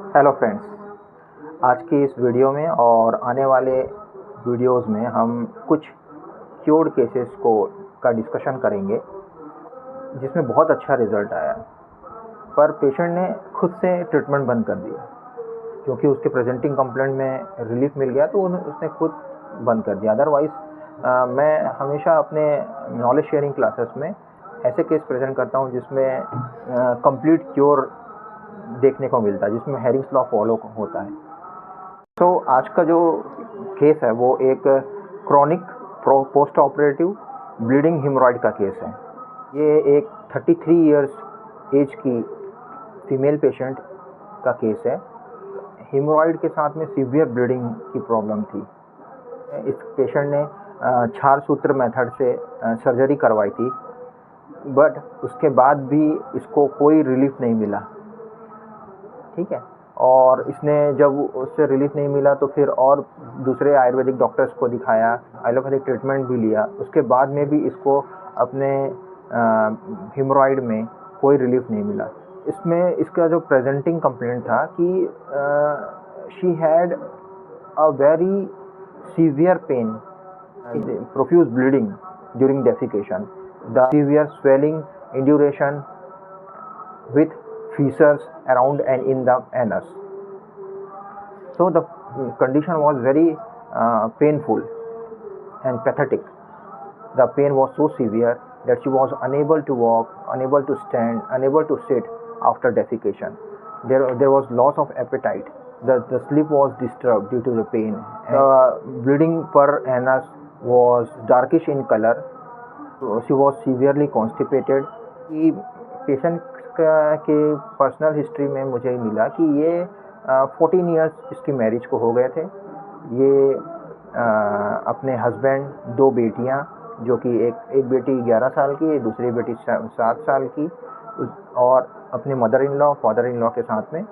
Hello friends, आज की इस वीडियो में और आने वाले वीडियोस में हम कुछ क्योर्ड केसेस का डिस्कशन करेंगे जिसमें बहुत अच्छा रिज़ल्ट आया, पर पेशेंट ने खुद से ट्रीटमेंट बंद कर दिया क्योंकि उसके प्रेजेंटिंग कंप्लेंट में रिलीफ मिल गया तो उसने खुद बंद कर दिया। अदरवाइज़ मैं हमेशा अपने नॉलेज शेयरिंग क्लासेस में ऐसे केस प्रेजेंट करता हूँ जिसमें कंप्लीट क्योर देखने को मिलता है, जिसमें हैरिंग्स लॉ फॉलो होता है। तो आज का जो केस है वो एक क्रॉनिक पोस्ट ऑपरेटिव ब्लीडिंग हेमोरॉइड का केस है। ये एक 33 इयर्स एज की फीमेल पेशेंट का केस है। हेमोरॉइड के साथ में सीवियर ब्लीडिंग की प्रॉब्लम थी। इस पेशेंट ने क्षार सूत्र मेथड से सर्जरी करवाई थी, बट उसके बाद भी इसको कोई रिलीफ नहीं मिला। ठीक है, और इसने जब उससे रिलीफ नहीं मिला तो फिर और दूसरे आयुर्वेदिक डॉक्टर्स को दिखाया, एलोपैथिक ट्रीटमेंट भी लिया। उसके बाद में भी इसको अपने हेमोरॉइड में कोई रिलीफ नहीं मिला। इसमें इसका जो प्रेजेंटिंग कंप्लेंट था कि she had a very severe pain, profuse bleeding during defecation, the severe swelling, induration with fissures around and in the anus. So the condition was very painful and pathetic. The pain was so severe that she was unable to walk, unable to stand, unable to sit after defecation. There was loss of appetite. The sleep was disturbed due to the pain. The bleeding per anus was darkish in color. She was severely constipated. Patient के personal history में मुझे मिला कि ये 14 years इसकी marriage को हो गए थे। ये अपने हस्बैंड, 2 बेटियां, जो कि एक बेटी 11 साल की, दूसरी बेटी 7 साल की, और अपने mother in law, father in law के साथ में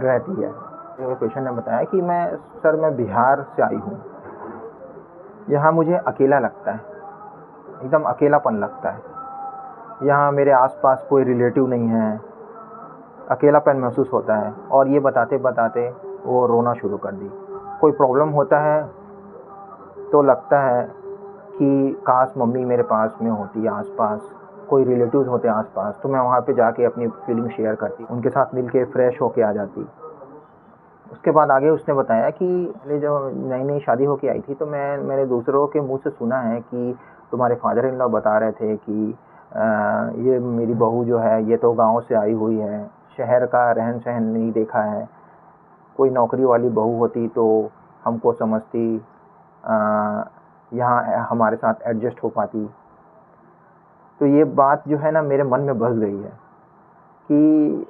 रहती है। तो पेशेंट ने बताया कि मैं बिहार से आई हूँ, यहाँ मुझे अकेला लगता है, एकदम अकेलापन लगता है। यहाँ मेरे आसपास कोई रिलेटिव नहीं है, अकेलापन महसूस होता है। और ये बताते बताते वो रोना शुरू कर दी। कोई प्रॉब्लम होता है तो लगता है कि काश मम्मी मेरे पास में होती, आसपास कोई रिलेटिव्स होते आसपास, तो मैं वहाँ पे जाके अपनी फीलिंग शेयर करती, उनके साथ मिलके फ्रेश होके आ जाती। उसके बाद आगे उसने बताया कि पहले जब नई नई शादी होके आई थी तो मैंने दूसरों के मुँह से सुना है कि तुम्हारे फादर इन लॉ बता रहे थे कि ये मेरी बहू जो है ये तो गांव से आई हुई है, शहर का रहन सहन नहीं देखा है, कोई नौकरी वाली बहू होती तो हमको समझती, यहाँ हमारे साथ एडजस्ट हो पाती। तो ये बात जो है ना मेरे मन में बस गई है कि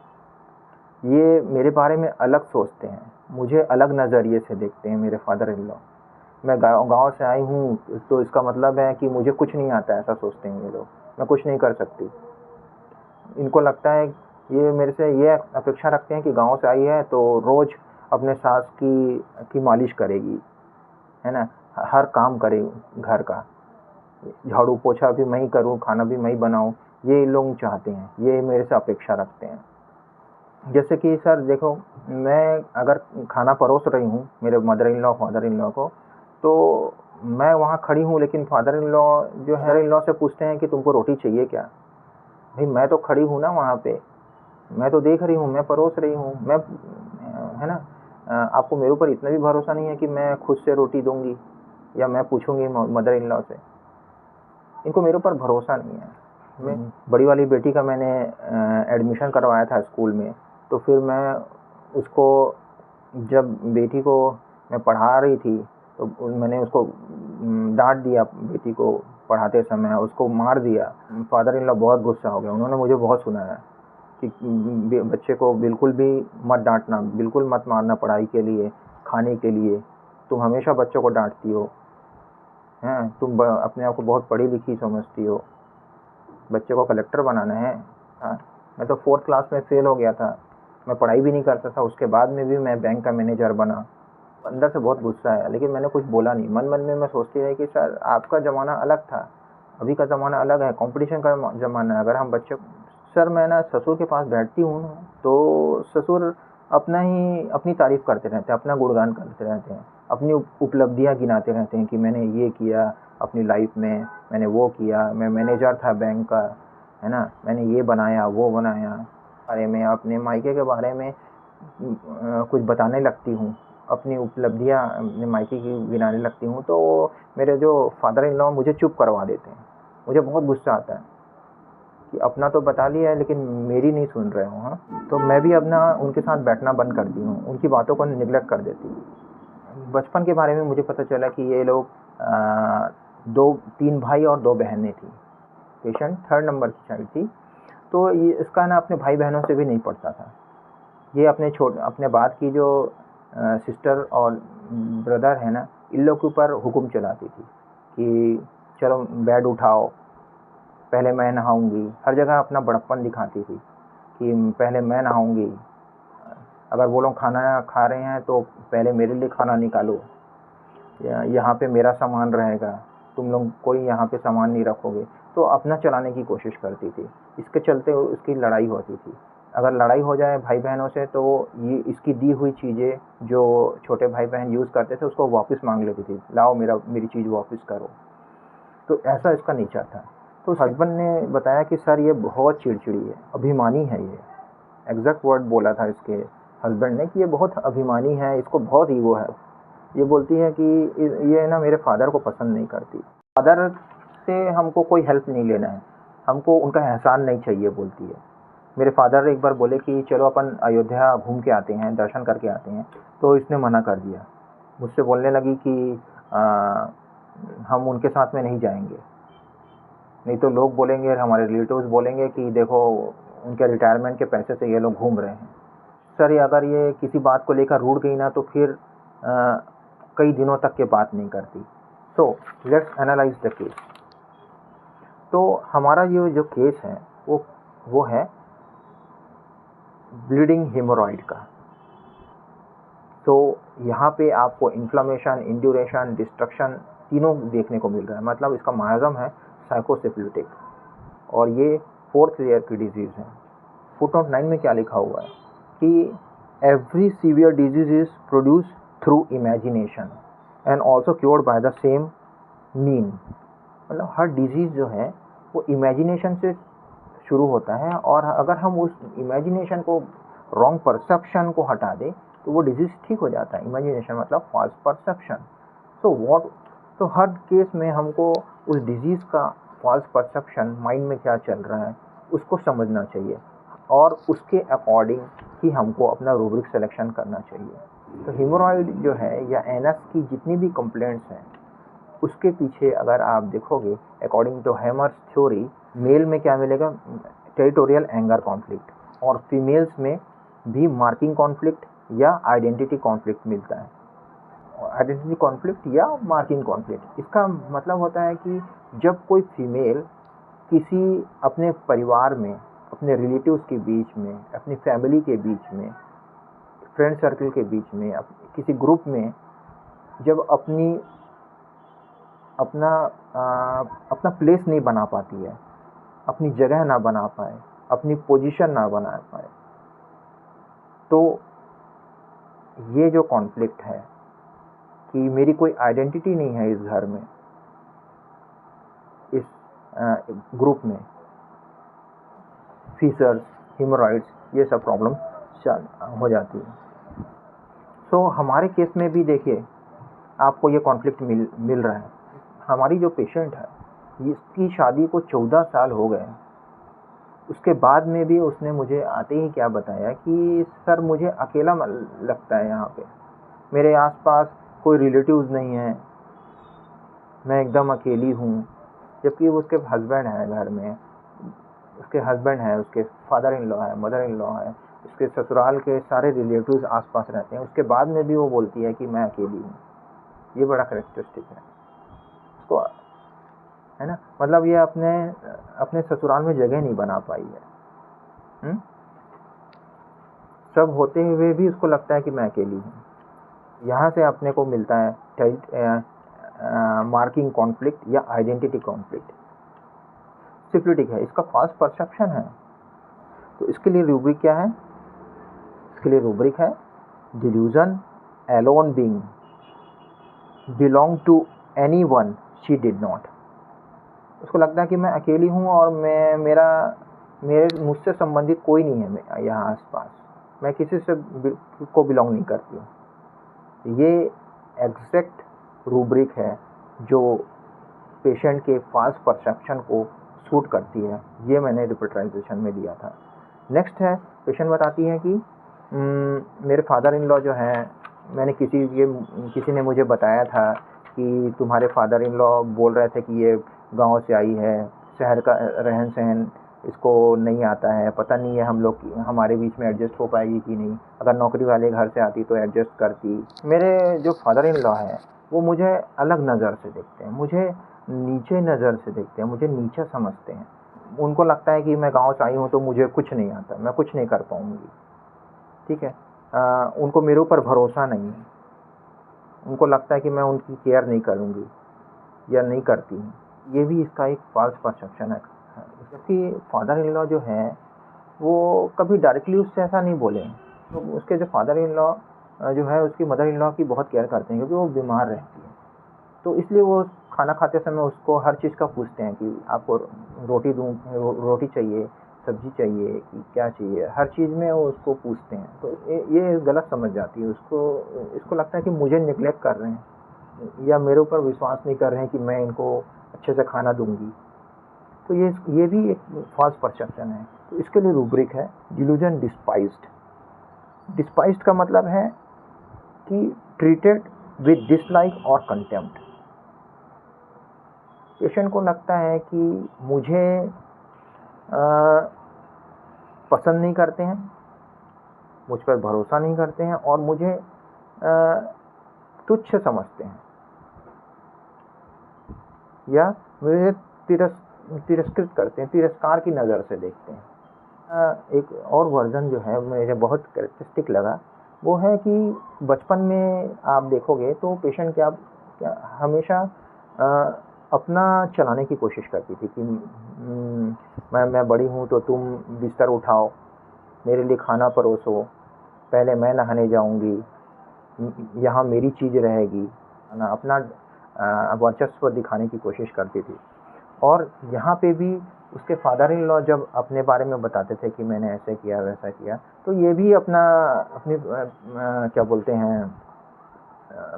ये मेरे बारे में अलग सोचते हैं, मुझे अलग नज़रिए से देखते हैं मेरे फादर इन लॉ। मैं गांव से आई हूँ तो इसका मतलब है कि मुझे कुछ नहीं आता, ऐसा सोचते हैं ये लोग। मैं कुछ नहीं कर सकती। इनको लगता है, ये मेरे से ये अपेक्षा रखते हैं कि गांव से आई है तो रोज़ अपने सास की मालिश करेगी, है ना, हर काम करे घर का, झाड़ू पोछा भी मैं ही करूँ, खाना भी मैं ही बनाऊँ। ये लोग चाहते हैं, ये मेरे से अपेक्षा रखते हैं। जैसे कि सर देखो, मैं अगर खाना परोस रही हूँ मेरे mother in law, father in law को, तो मैं वहाँ खड़ी हूँ, लेकिन फादर इन लॉ जो है इन लॉ से पूछते हैं कि तुमको रोटी चाहिए क्या? भाई मैं तो खड़ी हूँ ना वहाँ पे, मैं तो देख रही हूँ, मैं परोस रही हूँ, मैं, है ना। आपको मेरे ऊपर इतना भी भरोसा नहीं है कि मैं खुद से रोटी दूंगी या मैं पूछूंगी मदर इन लॉ से? इनको मेरे ऊपर भरोसा नहीं है। मैं बड़ी वाली बेटी का मैंने एडमिशन करवाया था स्कूल में, तो फिर मैं उसको, जब बेटी को मैं पढ़ा रही थी तो मैंने उसको डांट दिया, बेटी को पढ़ाते समय उसको मार दिया। फादर इन लॉ बहुत गुस्सा हो गया, उन्होंने मुझे बहुत सुनाया कि बच्चे को बिल्कुल भी मत डांटना, बिल्कुल मत मारना पढ़ाई के लिए, खाने के लिए, तुम हमेशा बच्चों को डांटती हो, हैं, तुम अपने आप को बहुत पढ़ी लिखी समझती हो, बच्चे को कलेक्टर बनाना है। हाँ, मैं तो 4th क्लास में फेल हो गया था, मैं पढ़ाई भी नहीं करता था, उसके बाद में भी मैं बैंक का मैनेजर बना। अंदर से बहुत गुस्सा आया, लेकिन मैंने कुछ बोला नहीं। मन मन में मैं सोचती रही कि सर आपका ज़माना अलग था, अभी का ज़माना अलग है, कंपटीशन का ज़माना है। अगर हम बच्चे, सर मैं ना ससुर के पास बैठती हूँ तो ससुर अपनी तारीफ़ करते रहते हैं, अपना गुणगान करते रहते हैं, अपनी उपलब्धियाँ गिनाते रहते हैं कि मैंने ये किया अपनी लाइफ में, मैंने वो किया, मैं मैनेजर था बैंक का, है ना, मैंने ये बनाया वो बनाया। बारे में अपने मायके के बारे में कुछ बताने लगती हूँ, अपनी उपलब्धियाँ अपने मायके की गिनाने लगती हूँ, तो मेरे जो फादर इन लॉ मुझे चुप करवा देते हैं। मुझे बहुत गुस्सा आता है कि अपना तो बता लिया है लेकिन मेरी नहीं सुन रहे हो। हाँ, तो मैं भी अपना उनके साथ बैठना बंद कर दी हूँ, उनकी बातों को निगलेक्ट कर देती हूँ। बचपन के बारे में मुझे पता चला कि ये लोग 3 भाई और 2 बहनें थी। पेशेंट 3rd नंबर की चाइल्ड थी, तो ये इसका ना अपने भाई बहनों से भी नहीं पढ़ता था। ये अपने बाद की जो सिस्टर और ब्रदर है ना, इन लोग के ऊपर हुक्म चलाती थी कि चलो बेड उठाओ, पहले मैं नहाऊंगी। हर जगह अपना बड़प्पन दिखाती थी कि पहले मैं नहाऊंगी, अगर वो लोग खाना खा रहे हैं तो पहले मेरे लिए खाना निकालो, यहाँ पे मेरा सामान रहेगा, तुम लोग कोई यहाँ पे सामान नहीं रखोगे। तो अपना चलाने की कोशिश करती थी। इसके चलते उसकी लड़ाई होती थी। अगर लड़ाई हो जाए भाई बहनों से तो ये इसकी दी हुई चीज़ें जो छोटे भाई बहन यूज़ करते थे उसको वापस मांग लेती थी, लाओ मेरी चीज़ वापस करो। तो ऐसा इसका नेचर था। तो हस्बैंड ने बताया कि सर ये बहुत चिड़चिड़ी है, अभिमानी है। ये एग्जैक्ट वर्ड बोला था इसके हस्बैंड ने कि ये बहुत अभिमानी है, इसको बहुत ईगो है। ये बोलती है कि ये ना मेरे फादर को पसंद नहीं करती, फादर से हमको कोई हेल्प नहीं लेना है, हमको उनका एहसान नहीं चाहिए, बोलती है। मेरे फादर एक बार बोले कि चलो अपन अयोध्या घूम के आते हैं, दर्शन करके आते हैं, तो इसने मना कर दिया। मुझसे बोलने लगी कि हम उनके साथ में नहीं जाएंगे, नहीं तो लोग बोलेंगे, हमारे रिलेटिव्स बोलेंगे कि देखो उनके रिटायरमेंट के पैसे से ये लोग घूम रहे हैं। सर अगर ये किसी बात को लेकर रूठ गई ना तो फिर कई दिनों तक के बात नहीं करती। So let's analyse the case. तो हमारा ये जो केस है वो है ब्लीडिंग हेमोरॉइड का। तो यहाँ पे आपको इन्फ्लेमेशन, इंड्यूरेशन, डिस्ट्रक्शन तीनों देखने को मिल रहा है। मतलब इसका मायाजम है साइकोसिफिलिटिक, और ये 4th लेयर की डिजीज़ है। फुटनोट 9 में क्या लिखा हुआ है कि every severe disease is produce through imagination and also cured by the same mean. मतलब हर डिजीज़ जो है वो इमेजिनेशन से शुरू होता है, और अगर हम उस इमेजिनेशन को, रॉन्ग परसेप्शन को हटा दें तो वो डिजीज़ ठीक हो जाता है। इमेजिनेशन मतलब फॉल्स परसेप्शन। तो हर केस में हमको उस डिजीज़ का फॉल्स परसेप्शन, माइंड में क्या चल रहा है उसको समझना चाहिए, और उसके अकॉर्डिंग ही हमको अपना रूब्रिक सिलेक्शन करना चाहिए। तो हेमोरॉइड जो है या एनएस की जितनी भी कंप्लेंट्स हैं उसके पीछे अगर आप देखोगे, according to Hammer's theory, male में क्या मिलेगा, टेरिटोरियल एंगर कॉन्फ्लिक्ट, और फीमेल्स में भी मार्किंग कॉन्फ्लिक्ट या आइडेंटिटी कॉन्फ्लिक्ट मिलता है। आइडेंटिटी कॉन्फ्लिक्ट या मार्किंग कॉन्फ्लिक्ट, इसका मतलब होता है कि जब कोई फीमेल किसी अपने परिवार में, अपने रिलेटिव्स के बीच में, अपनी फैमिली के बीच में, फ्रेंड सर्कल के बीच में, किसी ग्रुप में जब अपना प्लेस नहीं बना पाती है, अपनी जगह ना बना पाए, अपनी पोजीशन ना बना पाए, तो ये जो कॉन्फ्लिक्ट है कि मेरी कोई आइडेंटिटी नहीं है इस घर में, इस ग्रुप में, फीसर्स, हेमोरॉइड्स, ये सब प्रॉब्लम हो जाती है। सो हमारे केस में भी देखिए आपको ये कॉन्फ्लिक्ट मिल रहा है। हमारी जो पेशेंट है इसकी शादी को 14 साल हो गए, उसके बाद में भी उसने मुझे आते ही क्या बताया कि सर मुझे अकेला लगता है, यहाँ पे मेरे आसपास कोई रिलेटिव्स नहीं है, मैं एकदम अकेली हूँ। जबकि उसके हस्बैंड है घर में, उसके हस्बैंड है, उसके फादर इन लॉ है, मदर इन लॉ है, उसके ससुराल के सारे रिलेटिव्स आसपास रहते हैं, उसके बाद में भी वो बोलती है कि मैं अकेली हूँ। ये बड़ा करेक्टरिस्टिक है उसको, है ना। मतलब ये अपने ससुराल में जगह नहीं बना पाई है। सब होते हुए भी उसको लगता है कि मैं अकेली हूँ। यहाँ से अपने को मिलता है मार्किंग कॉन्फ्लिक्ट या आइडेंटिटी कॉन्फ्लिक्ट। सिफिलिटिक है, इसका फॉल्स परसेप्शन है। तो इसके लिए रूब्रिक क्या है, इसके लिए रूब्रिक है delusion alone being belong to anyone she did not. उसको लगता है कि मैं अकेली हूँ और मेरे मुझसे संबंधित कोई नहीं है यहाँ आसपास, मैं किसी से को बिलोंग नहीं करती हूँ। ये एग्जैक्ट रूब्रिक है जो पेशेंट के फॉल्स परसेप्शन को सूट करती है। ये मैंने रिपोर्टराइजेशन में दिया था। नेक्स्ट है, पेशेंट बताती है कि मेरे फादर इन लॉ जो हैं, मैंने किसी ने मुझे बताया था कि तुम्हारे फादर इन लॉ बोल रहे थे कि ये गांव से आई है, शहर का रहन सहन इसको नहीं आता है, पता नहीं है हमारे बीच में एडजस्ट हो पाएगी कि नहीं, अगर नौकरी वाले घर से आती तो एडजस्ट करती। मेरे जो फादर इन लॉ है वो मुझे अलग नज़र से देखते हैं, मुझे नीचे नज़र से देखते हैं, मुझे नीचा समझते हैं। उनको लगता है कि मैं गांव से आई हूँ तो मुझे कुछ नहीं आता, मैं कुछ नहीं कर पाऊँगी। ठीक है, उनको मेरे ऊपर भरोसा नहीं है, उनको लगता है कि मैं उनकी केयर नहीं करूँगी या नहीं करती हूँ। ये भी इसका एक फॉल्स परसेप्शन है। क्योंकि फादर इन लॉ जो है वो कभी डायरेक्टली उससे ऐसा नहीं बोले, तो उसके जो फादर इन लॉ जो है उसकी मदर इन लॉ की बहुत केयर करते हैं, क्योंकि वो बीमार रहती है। तो इसलिए वो खाना खाते समय उसको हर चीज़ का पूछते हैं कि आपको रोटी दूँ, रोटी चाहिए, सब्जी चाहिए कि क्या चाहिए, हर चीज़ में वो उसको पूछते हैं। तो ये गलत समझ जाती है, इसको लगता है कि मुझे निगलेक्ट कर रहे हैं या मेरे ऊपर विश्वास नहीं कर रहे हैं कि मैं इनको अच्छे से खाना दूंगी। तो ये भी एक फॉल्स परसेप्शन है। तो इसके लिए रूब्रिक है डिल्यूजन डिस्पाइज्ड। डिस्पाइज्ड का मतलब है कि ट्रीटेड विद डिसलाइक और कंटेम्प्ट। पेशेंट को लगता है कि मुझे पसंद नहीं करते हैं, मुझ पर भरोसा नहीं करते हैं और मुझे तुच्छ समझते हैं या मुझे तिरस्कृत करते हैं, तिरस्कार की नज़र से देखते हैं। एक और वर्जन जो है मुझे बहुत कैरेक्टरिस्टिक लगा, वो है कि बचपन में आप देखोगे तो पेशेंट क्या हमेशा अपना चलाने की कोशिश करती थी कि मैं बड़ी हूँ तो तुम बिस्तर उठाओ, मेरे लिए खाना परोसो, पहले मैं नहाने जाऊँगी, यहाँ मेरी चीज़ रहेगी, अपना वर्चस्व दिखाने की कोशिश करती थी। और यहाँ पे भी उसके फादर इन लॉ जब अपने बारे में बताते थे कि मैंने ऐसे किया वैसा किया, तो ये भी अपनी क्या बोलते हैं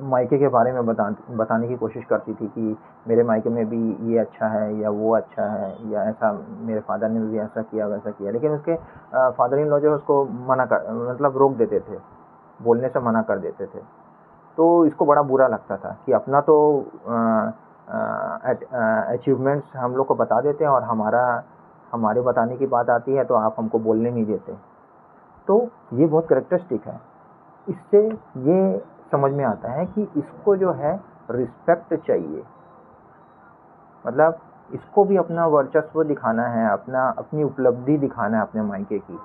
मायके के बारे में बताने की कोशिश करती थी कि मेरे मायके में भी ये अच्छा है या वो अच्छा है या ऐसा मेरे फादर ने भी ऐसा किया वैसा किया। लेकिन उसके फादर इन लॉ जो है उसको मतलब रोक देते थे, बोलने से मना कर देते थे। तो इसको बड़ा बुरा लगता था कि अपना तो अचीवमेंट्स हम लोग को बता देते हैं और हमारे बताने की बात आती है तो आप हमको बोलने नहीं देते। तो ये बहुत कैरेक्टरिस्टिक है। इससे ये समझ में आता है कि इसको जो है रिस्पेक्ट चाहिए, मतलब इसको भी अपना वर्चस्व दिखाना है, अपनी उपलब्धि दिखाना है अपने मायके की,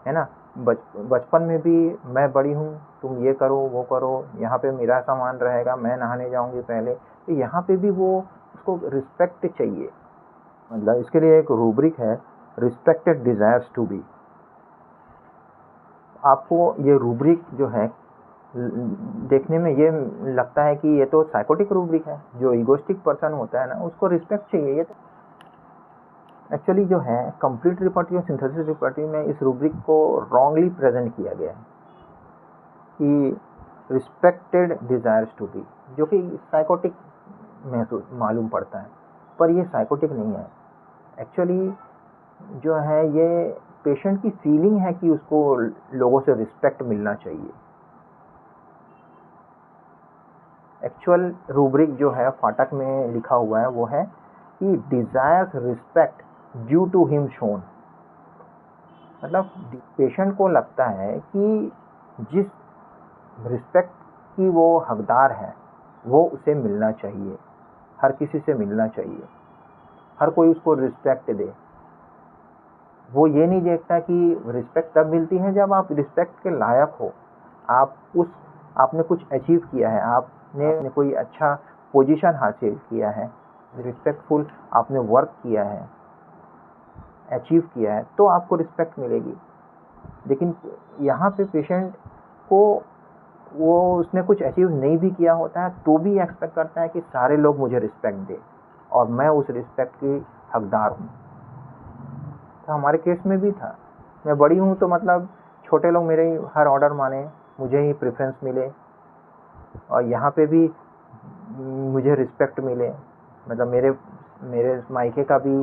है ना। बचपन में भी मैं बड़ी हूँ, तुम ये करो वो करो, यहाँ पे मेरा सामान रहेगा, मैं नहाने जाऊँगी पहले, तो यहाँ पे भी वो उसको रिस्पेक्ट चाहिए। मतलब इसके लिए एक रूब्रिक है रिस्पेक्टेड डिज़ायर्स टू बी। आपको ये रूब्रिक जो है देखने में ये लगता है कि ये तो साइकोटिक रूब्रिक है, जो ईगोइस्टिक पर्सन होता है ना उसको रिस्पेक्ट चाहिए। ये तो एक्चुअली जो है कंप्लीट रिपोर्टिंग और सिंथेसिस रिपोर्टिंग में इस रूब्रिक को रॉन्गली प्रेजेंट किया गया है कि रिस्पेक्टेड डिज़ायर्स टू बी, जो कि साइकोटिक मालूम पड़ता है, पर ये साइकोटिक नहीं है। एक्चुअली जो है ये पेशेंट की फीलिंग है कि उसको लोगों से रिस्पेक्ट मिलना चाहिए। एक्चुअल रूब्रिक जो है फाटक में लिखा हुआ है वो है कि desires respect due to him shown. मतलब पेशेंट को लगता है कि जिस रिस्पेक्ट की वो हकदार है वो उसे मिलना चाहिए, हर किसी से मिलना चाहिए, हर कोई उसको रिस्पेक्ट दे। वो ये नहीं देखता कि रिस्पेक्ट तब मिलती है जब आप रिस्पेक्ट के लायक हो, आपने कुछ अचीव किया है, आपने कोई अच्छा पोजीशन हासिल किया है, रिस्पेक्टफुल आपने वर्क किया है, अचीव किया है, तो आपको रिस्पेक्ट मिलेगी। लेकिन यहाँ पे पेशेंट को वो उसने कुछ अचीव नहीं भी किया होता है तो भी एक्सपेक्ट करता है कि सारे लोग मुझे रिस्पेक्ट दें और मैं उस रिस्पेक्ट की हकदार हूँ। तो हमारे केस में भी था, मैं बड़ी हूँ तो मतलब छोटे लोग मेरे हर ऑर्डर माने, मुझे ही प्रेफरेंस मिले और यहाँ पे भी मुझे रिस्पेक्ट मिले। मतलब मेरे मायके का भी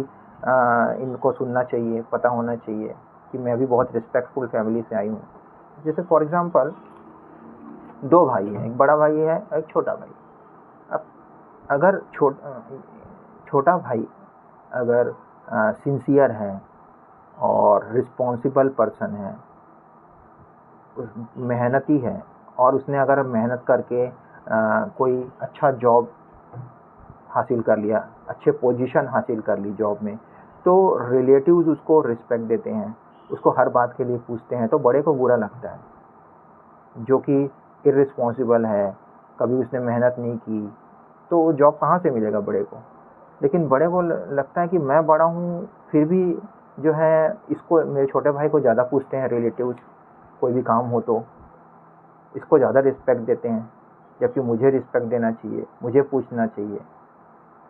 इनको सुनना चाहिए, पता होना चाहिए कि मैं भी बहुत रिस्पेक्टफुल फैमिली से आई हूँ। जैसे फॉर एग्जांपल 2 भाई हैं, एक बड़ा भाई है एक छोटा भाई। अब अगर छोटा भाई अगर सिंसियर है और रिस्पॉन्सिबल पर्सन है, मेहनती है और उसने अगर मेहनत करके कोई अच्छा जॉब हासिल कर लिया, अच्छे पोजीशन हासिल कर ली जॉब में, तो रिलेटिव्स उसको रिस्पेक्ट देते हैं, उसको हर बात के लिए पूछते हैं। तो बड़े को बुरा लगता है जो कि इर्रिस्पॉन्सिबल है, कभी उसने मेहनत नहीं की, तो जॉब कहाँ से मिलेगा बड़े को। लेकिन बड़े को लगता है कि मैं बड़ा हूँ फिर भी जो है इसको, मेरे छोटे भाई को ज़्यादा पूछते हैं रिलेटिव्स, कोई भी काम हो तो इसको ज़्यादा रिस्पेक्ट देते हैं, जबकि मुझे रिस्पेक्ट देना चाहिए, मुझे पूछना चाहिए।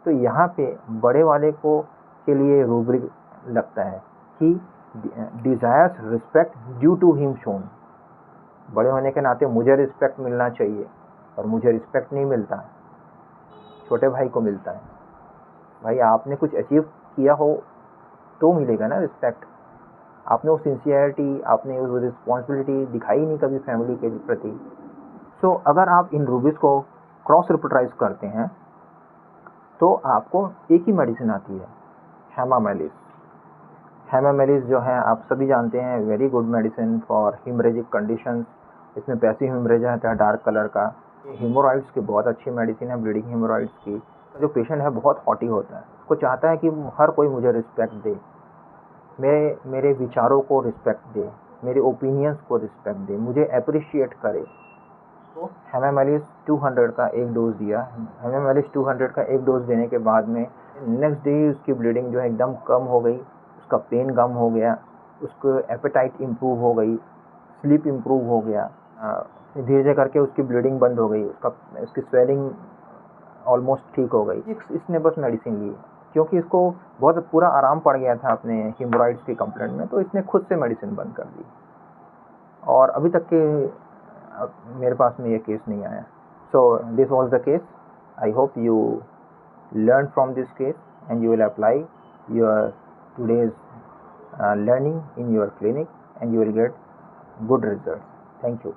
तो यहाँ पे बड़े वाले को के लिए रूब्रिक लगता है कि desires respect due to him shown. बड़े होने के नाते मुझे रिस्पेक्ट मिलना चाहिए और मुझे रिस्पेक्ट नहीं मिलता है, छोटे भाई को मिलता है। भाई आपने कुछ अचीव किया हो तो मिलेगा ना रिस्पेक्ट। आपने वो सिंसियरिटी, आपने वो रिस्पॉन्सिबिलिटी दिखाई नहीं कभी फैमिली के प्रति। सो अगर आप इन रूबिक्स को क्रॉस रिप्रोटाइज करते हैं तो आपको एक ही मेडिसिन आती है, हेमामेलिस। हेमामेलिस जो है आप सभी जानते हैं, very good medicine for haemorrhagic conditions. इसमें पैसिव हिमरेज आता है डार्क कलर का। हीमोरॉइड्स की बहुत अच्छी मेडिसिन है, ब्लीडिंग हीमोरॉइड्स की। जो पेशेंट है बहुत हॉटी होता है, उसको चाहता है कि हर कोई मुझे रिस्पेक्ट दे, मेरे विचारों को रिस्पेक्ट दे, मेरे ओपिनियंस को रिस्पेक्ट दे, मुझे अप्रिशिएट करे। तो हेमामेलिस 200 का एक डोज दिया। हेमामेलिस 200 का एक डोज देने के बाद में नेक्स्ट डे उसकी ब्लीडिंग जो है एकदम कम हो गई, उसका पेन कम हो गया, उसको एपेटाइट इम्प्रूव हो गई, स्लीप इम्प्रूव हो गया, धीरे धीरे करके उसकी ब्लीडिंग बंद हो गई, उसकी स्वेलिंग ऑलमोस्ट ठीक हो गई। इसने बस मेडिसिन ली क्योंकि इसको बहुत पूरा आराम पड़ गया था अपने हीमोरॉइड्स की कंप्लेंट में, तो इसने खुद से मेडिसिन बंद कर दी और अभी तक के मेरे पास में ये केस नहीं आया। So this was the case. I hope you learn from this case and you will apply your today's learning in your clinic and you will get good results. Thank you.